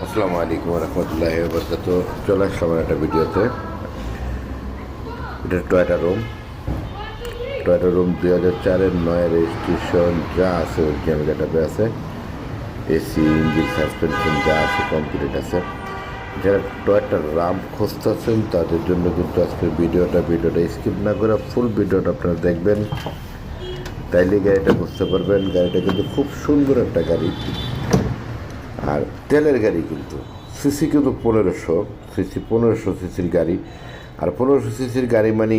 আসসালামু আলাইকুম রহমতুল্লাহি ওয়া বারাকাতুহু। চলে আসলাম একটা ভিডিওতে। এটা টয়টা রুম 2004-এর 9 রেজিস্ট্রেশন যা আছে অরিজিনাল গেটআপে আছে। এসি ইঞ্জিন সাসপেনশন যা আছে কমপ্লিট আছে। যারা টয়টা রাম খুঁজতেছেন তাদের জন্য কিন্তু আজকের ভিডিওটা স্কিপ না করে ফুল ভিডিওটা আপনারা দেখবেন, তাইলে গাড়িটা বুঝতে পারবেন। গাড়িটা কিন্তু খুব সুন্দর একটা গাড়ি, আর তেলের গাড়ি কিন্তু সিসি কিন্তু 1500 সিসির গাড়ি। আর 1500 সিসির গাড়ি মানে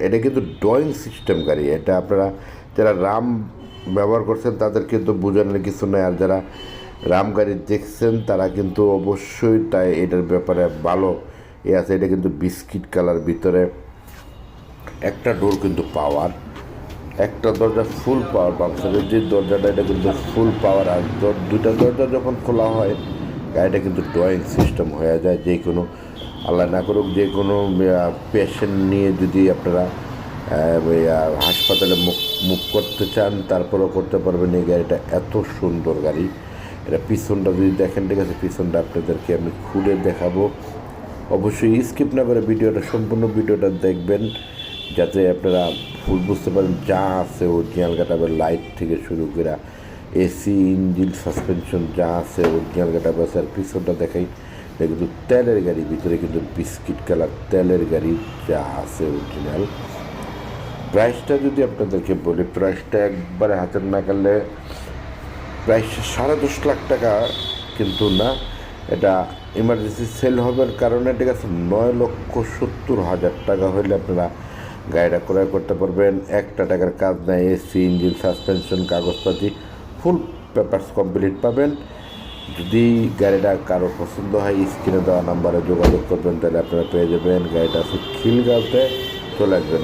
এটা কিন্তু ড্রয়িং সিস্টেম গাড়ি। এটা আপনারা যারা রাম ব্যবহার করছেন তাদের কিন্তু বোঝানোর কিছু নয়, আর যারা রাম গাড়ি দেখছেন তারা কিন্তু অবশ্যই তাই এটার ব্যাপারে ভালো আছে। এটা কিন্তু বিস্কিট কালার, ভিতরে একটা ডোর কিন্তু পাওয়ার, একটা দরজা ফুল পাওয়ার। বামসাইডের যে দরজাটা এটা কিন্তু ফুল পাওয়ার, আর দুটা দরজা যখন খোলা হয় গাড়িটা কিন্তু ড্রয়িং সিস্টেম হয়ে যায়। যে কোনো আল্লাহ না করুক যে কোনো পেশেন্ট নিয়ে যদি আপনারা হাসপাতালে মুভ করতে চান তারপরেও করতে পারবেন। এই গাড়িটা এত সুন্দর গাড়ি। এটা পিছনটা যদি দেখেন, ঠিক আছে, পিছনটা আপনাদেরকে আমি খুলে দেখাবো। অবশ্যই স্কিপ না করে সম্পূর্ণ ভিডিওটা দেখবেন, যাতে আপনারা ফুল বুঝতে পারেন যা আছে অরিজিনাল গেটআপের। লাইট থেকে শুরু করে এসি ইঞ্জিন সাসপেনশন যা আছে অরিজিনাল গেটআপ আছে। আর পিছনটা দেখাই, এটা কিন্তু তেলের গাড়ি, ভিতরে কিন্তু বিস্কিট কালার তেলের গাড়ি যা আছে অরিজিনাল। প্রাইসটা যদি আপনাদেরকে বলি, প্রাইসটা একবারে হাতের নাগালে, প্রাইসটা 10.5 লাখ টাকা কিন্তু না। এটা ইমার্জেন্সি সেল হবার কারণে, ঠিক আছে, 9,70,000 টাকা হলে আপনারা গাড়িটা ক্রয় করতে পারবেন। একটা টাকার কাজ নাই। এসি ইঞ্জিন সাসপেনশন কাগজপাতি ফুল পেপারস কমপ্লিট পাবেন। যদি গাড়িটা কারো পছন্দ হয় স্ক্রিনে দেওয়া নাম্বারে যোগাযোগ করবেন, তাহলে আপনারা পেয়ে যাবেন। গাড়িটা আছে খিলগাঁওতে, চলে আসবেন।